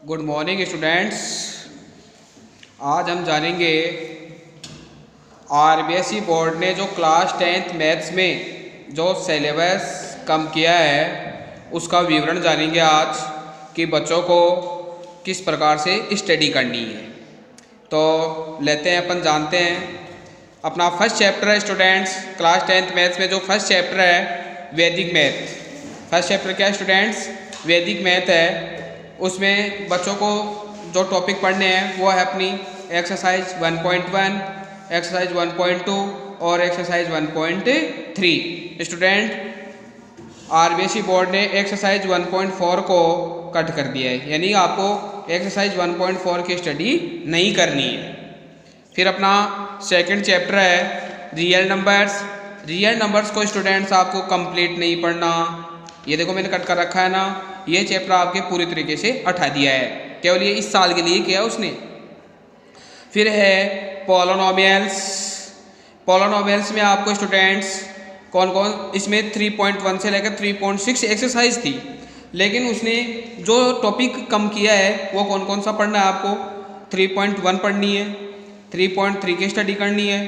Good morning students. आज हम जानेंगे आरबीएसई बोर्ड ने जो क्लास 10th मैथ्स में जो सिलेबस कम किया है उसका विवरण जानेंगे आज कि बच्चों को किस प्रकार से स्टडी करनी है। तो लेते हैं अपन जानते हैं अपना फर्स्ट चैप्टर है स्टूडेंट्स। क्लास 10th मैथ्स में जो फर्स्ट चैप्टर है वैदिक मैथ। फर्स्ट चैप्टर क्या है स्टूडेंट्स? वैदिक मैथ है। उसमें बच्चों को जो टॉपिक पढ़ने हैं वो है अपनी एक्सरसाइज 1.1, एक्सरसाइज 1.2 और एक्सरसाइज 1.3। स्टूडेंट आरबीएसई बोर्ड ने एक्सरसाइज 1.4 को कट कर दिया है, यानी आपको एक्सरसाइज 1.4 की स्टडी नहीं करनी है। फिर अपना सेकंड चैप्टर है रियल नंबर्स। रियल नंबर्स को स्टूडेंट्स आपको कंप्लीट नहीं पढ़ना। ये देखो मैंने कट कर रखा है ना, ये चैप्टर आपके पूरी तरीके से हटा दिया है, केवल ये इस साल के लिए किया उसने। फिर है पॉलिनोमियल्स। पॉलिनोमियल्स में आपको स्टूडेंट्स कौन कौन, इसमें 3.1 से लेकर 3.6 एक्सरसाइज थी, लेकिन उसने जो टॉपिक कम किया है वो कौन कौन सा पढ़ना है आपको? 3.1 पढ़नी है, 3.3 की स्टडी करनी है,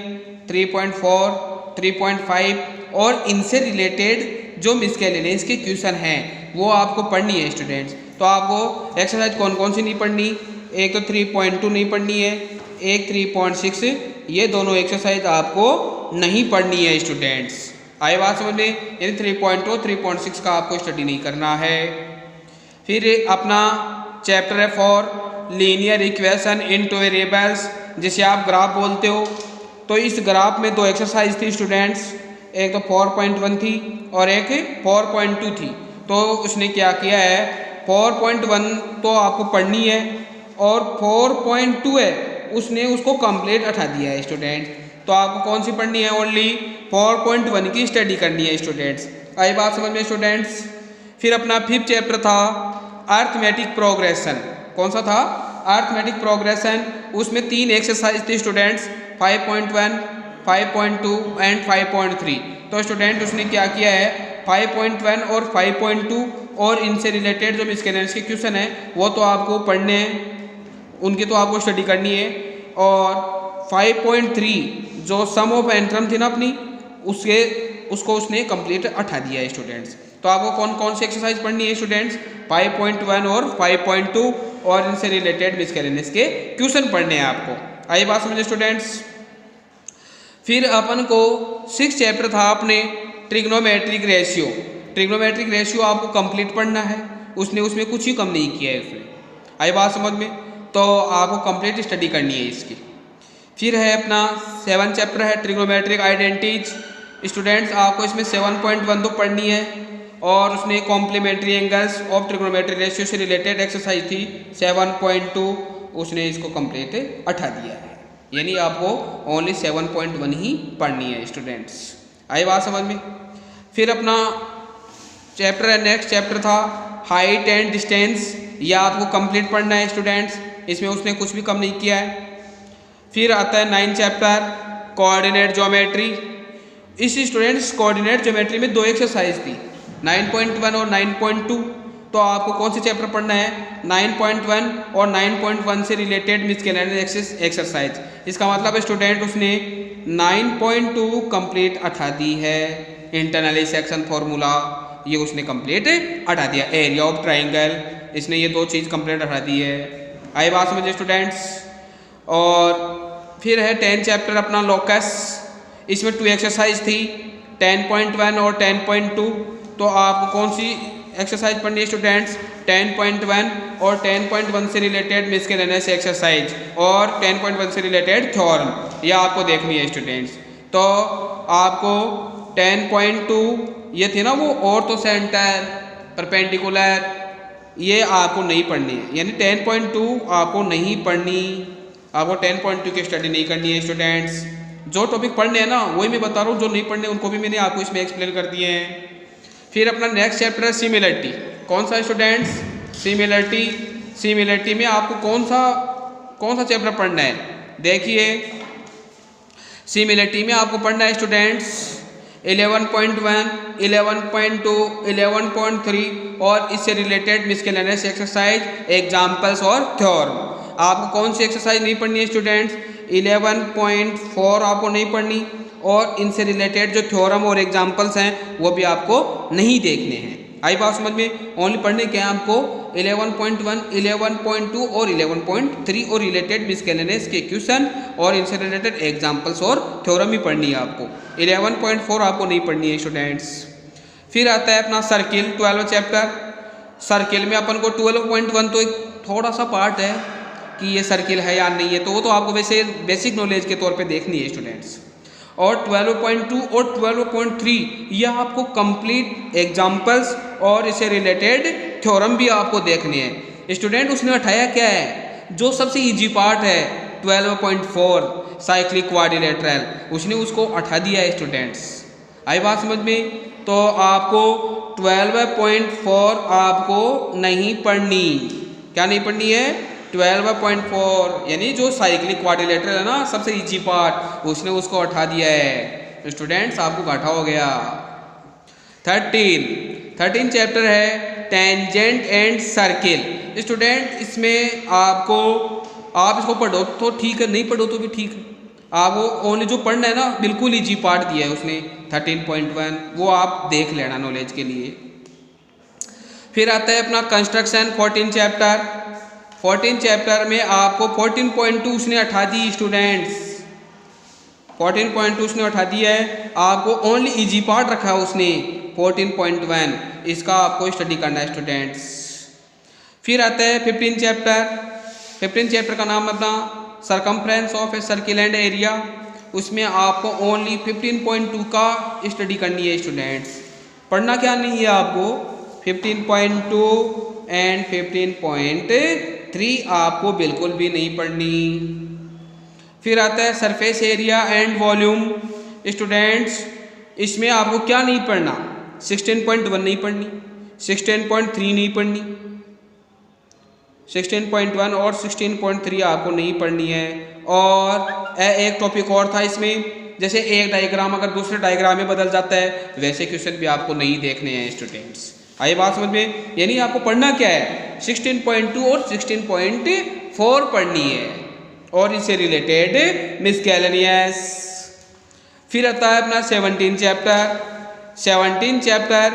3.4, 3.5 और इनसे रिलेटेड जो मिसकेलेनियस के क्वेश्चन हैं वो आपको पढ़नी है स्टूडेंट्स। तो आपको एक्सरसाइज कौन कौन सी नहीं पढ़नी? एक तो 3.2 नहीं पढ़नी है, एक 3.6, ये दोनों एक्सरसाइज आपको नहीं पढ़नी है स्टूडेंट्स। आए बात समझ में? यानी 3.2, 3.6 का आपको स्टडी नहीं करना है। फिर अपना चैप्टर है for linear equation into variables, जिसे आप ग्राफ बोलते हो। तो इस ग्राफ में दो एक्सरसाइज थी स्टूडेंट्स, एक तो 4.1 थी और एक 4.2 थी। तो उसने क्या किया है, 4.1 तो आपको पढ़नी है और 4.2 है उसने उसको कंप्लीट हटा दिया है स्टूडेंट। तो आपको कौन सी पढ़नी है? ओनली 4.1 की स्टडी करनी है स्टूडेंट्स। आई बात समझ में स्टूडेंट्स? फिर अपना फिफ्थ चैप्टर था अर्थमेटिक प्रोग्रेशन। कौन सा था? Arithmetic progression. उसमें 3 एक्सरसाइज थी स्टूडेंट्स, 5.1, 5.2 एंड 5.3। तो स्टूडेंट उसने क्या किया है, 5.1 और 5.2 और इनसे रिलेटेड जो मिसकेलेनियस के क्वेश्चन है वो तो आपको पढ़ने हैं, उनकी तो आपको स्टडी करनी है। और 5.3 जो सम ऑफ एंथरम थी ना अपनी, उसको उसने कंप्लीट हटा दिया है स्टूडेंट्स। तो आपको कौन कौन सी एक्सरसाइज पढ़नी है स्टूडेंट्स? 5.1 और 5.2 और इनसे रिलेटेड मिसकेलेनियस के क्वेश्चन पढ़ने हैं आपको। आइए बात समझिए स्टूडेंट्स। फिर अपन को 6th चैप्टर था अपने ट्रिग्नोमेट्रिक रेशियो। ट्रिग्नोमेट्रिक रेशियो आपको कंप्लीट पढ़ना है, उसने उसमें कुछ ही कम नहीं किया है उसमें। आई बात समझ में? तो आपको कंप्लीट स्टडी करनी है इसकी। फिर है अपना 7th चैप्टर है ट्रिग्नोमेट्रिक आइडेंटिटीज। स्टूडेंट्स आपको इसमें 7.1 तो पढ़नी है और उसने complementary angles of trigonometric ratio से रिलेटेड एक्सरसाइज थी 7.2, उसने इसको कंप्लीट हटा दिया है, यानी आपको ओनली 7.1 ही पढ़नी है स्टूडेंट्स। आई बात समझ में? फिर अपना चैप्टर है, नेक्स्ट चैप्टर था हाइट एंड डिस्टेंस। यह आपको कंप्लीट पढ़ना है स्टूडेंट्स, इसमें उसने कुछ भी कम नहीं किया है। फिर आता है 9th चैप्टर कोऑर्डिनेट ज्योमेट्री। इस स्टूडेंट्स कोऑर्डिनेट ज्योमेट्री में 2 एक्सरसाइज थी, 9.1 और 9.2। तो आपको कौन से चैप्टर पढ़ना है? 9.1 और 9.1 से रिलेटेड मिसकेलेनियस एक्सरसाइज। इसका मतलब है स्टूडेंट उसने 9.2 कंप्लीट हटा दी है। इंटरनली सेक्शन फॉर्मूला ये उसने कंप्लीट हटा दिया। एरिया ऑफ ट्राइंगल, इसने ये 2 चीज़ कंप्लीट हटा दी है। आई बात समझिए स्टूडेंट्स। और फिर है 10th चैप्टर अपना लोकस। इसमें 2 एक्सरसाइज थी, 10.1 और 10.2। तो आपको कौन सी एक्सरसाइज पढ़नी है स्टूडेंट्स? 10.1 और 10.1 से रिलेटेड मिसकेलेनियस एक्सरसाइज और 10.1 से रिलेटेड थ्योरम, ये आपको देखनी है स्टूडेंट्स। तो आपको 10.2 ये थी ना वो ऑर्थो सेंटर परपेंडिकुलर, ये आपको नहीं पढ़नी है, यानी 10.2 आपको नहीं पढ़नी। आपको 10.2 की स्टडी नहीं करनी है स्टूडेंट्स। जो टॉपिक पढ़ने हैं ना वही मैं बता रहा हूँ, जो नहीं पढ़ने उनको भी मैंने आपको इसमें एक्सप्लेन कर दिए हैं। फिर अपना नेक्स्ट चैप्टर है सिमिलरिटी। कौन सा स्टूडेंट्स? सिमिलरिटी। सिमिलरिटी में आपको कौन सा चैप्टर पढ़ना है? देखिए सिमिलरिटी में आपको पढ़ना है स्टूडेंट्स 11.1, 11.2, 11.3 और इससे रिलेटेड मिसकेलेनियस एक्सरसाइज, एग्जाम्पल्स और थ्योरम। आपको कौन सी एक्सरसाइज नहीं पढ़नी है स्टूडेंट्स? 11.4 आपको नहीं पढ़नी, और इनसे रिलेटेड जो थ्योरम और एग्जाम्पल्स हैं वो भी आपको नहीं देखने हैं। आई बात समझ में? ओनली पढ़ने क्या है आपको 11.1, 11.2 और 11.3 और रिलेटेड मिसकेलेनियस के क्वेश्चन और इनसे रिलेटेड एग्जाम्पल्स और थ्योरम ही पढ़नी है आपको। 11.4 आपको नहीं पढ़नी है स्टूडेंट्स। फिर आता है अपना सर्किल, 12 चैप्टर। सर्किल में अपन को 12.1 तो एक थोड़ा सा पार्ट है कि ये सर्किल है या नहीं है, तो वो तो आपको वैसे बेसिक नॉलेज के तौर पे देखनी है स्टूडेंट्स। और 12.2 और 12.3 यह आपको कंप्लीट एग्जाम्पल्स और इससे रिलेटेड थ्योरम भी आपको देखने हैं स्टूडेंट। उसने उठाया क्या है, जो सबसे इजी पार्ट है 12.4 साइक्लिक क्वाड्रिलेटरल, उसने उसको उठा दिया है स्टूडेंट्स। आई बात समझ में? तो आपको 12.4 आपको नहीं पढ़नी। क्या नहीं पढ़नी है? 12.4 यानी जो साइक्लिक क्वाड्रिलेटरल है ना, सबसे इजी पार्ट, उसने उसको उठा दिया है। तो स्टूडेंट्स आपको घाटा हो गया। 13 चैप्टर है टेंजेंट एंड सर्किल। स्टूडेंट इसमें आपको, आप इसको पढ़ो तो ठीक है, नहीं पढ़ो तो भी ठीक है। आपको ओनली जो पढ़ना है ना, बिल्कुल इजी पार्ट दिया है उसने 13.1, वो आप देख लेना नॉलेज के लिए। फिर आता है अपना कंस्ट्रक्शन, 14 चैप्टर में आपको 14.2 उसने उठा दी स्टूडेंट्स। 14.2 उसने उठा दिया है, आपको ओनली इजी पार्ट रखा है उसने 14.1, इसका आपको स्टडी करना है स्टूडेंट्स। फिर आता है 15 चैप्टर का नाम अपना circumference of a circle and area. उसमें आपको ओनली 15.2 का स्टडी करनी है स्टूडेंट्स। पढ़ना क्या नहीं है आपको, 15.2 एंड 15.3 आपको बिल्कुल भी नहीं पढ़नी। फिर आता है surface area and volume. Students इसमें आपको क्या नहीं पढ़ना, 16.1 नहीं पढ़नी, 16.3 नहीं पढ़नी, 16.1 और 16.3 आपको नहीं पढ़नी है। और एक टॉपिक और था इसमें, जैसे एक डायग्राम अगर दूसरे डायग्राम में बदल जाता है, वैसे क्वेश्चन भी आपको नहीं देखने हैं स्टूडेंट्स। आई बात समझ में? यानी आपको पढ़ना क्या है, 16.2 और 16.4 पढ़नी है और इससे रिलेटेड मिसकेलेनियस। फिर आता है अपना 17 चैप्टर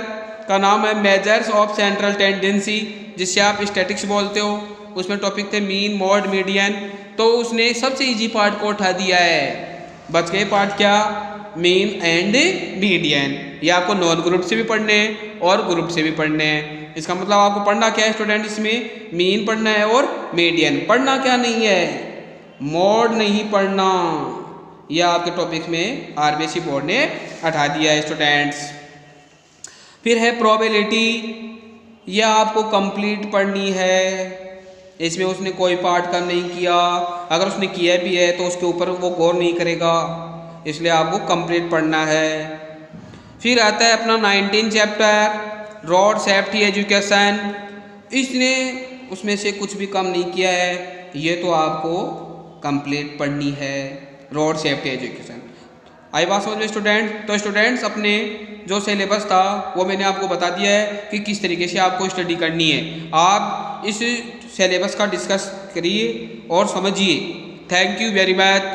का नाम है मेजर्स ऑफ सेंट्रल टेंडेंसी, जिससे आप स्टैटिक्स बोलते हो। उसमें टॉपिक थे मीन, मॉड, मीडियन। तो उसने सबसे इजी पार्ट को उठा दिया है। बच गए पार्ट क्या, मीन एंड मीडियन। ये आपको नॉन ग्रुप से भी पढ़ने हैं और ग्रुप से भी पढ़ने हैं। इसका मतलब आपको पढ़ना क्या है स्टूडेंट, इसमें मीन पढ़ना है और मीडियन। पढ़ना क्या नहीं है, मॉड नहीं पढ़ना। यह आपके टॉपिक में आरबीएसई बोर्ड ने हटा दिया है स्टूडेंट्स। फिर है प्रोबेबिलिटी, यह आपको कंप्लीट पढ़नी है। इसमें उसने कोई पार्ट कम नहीं किया, अगर उसने किया भी है तो उसके ऊपर वो गौर नहीं करेगा, इसलिए आपको कंप्लीट पढ़ना है। फिर आता है अपना 19 चैप्टर रोड सेफ्टी एजुकेशन। इसने उसमें से कुछ भी कम नहीं किया है, ये तो आपको कंप्लीट पढ़नी है, रोड सेफ्टी एजुकेशन। आई बात समझ में स्टूडेंट? तो स्टूडेंट्स अपने जो सिलेबस था वो मैंने आपको बता दिया है कि किस तरीके से आपको स्टडी करनी है। आप इस सिलेबस का डिस्कस करिए और समझिए। Thank you very much.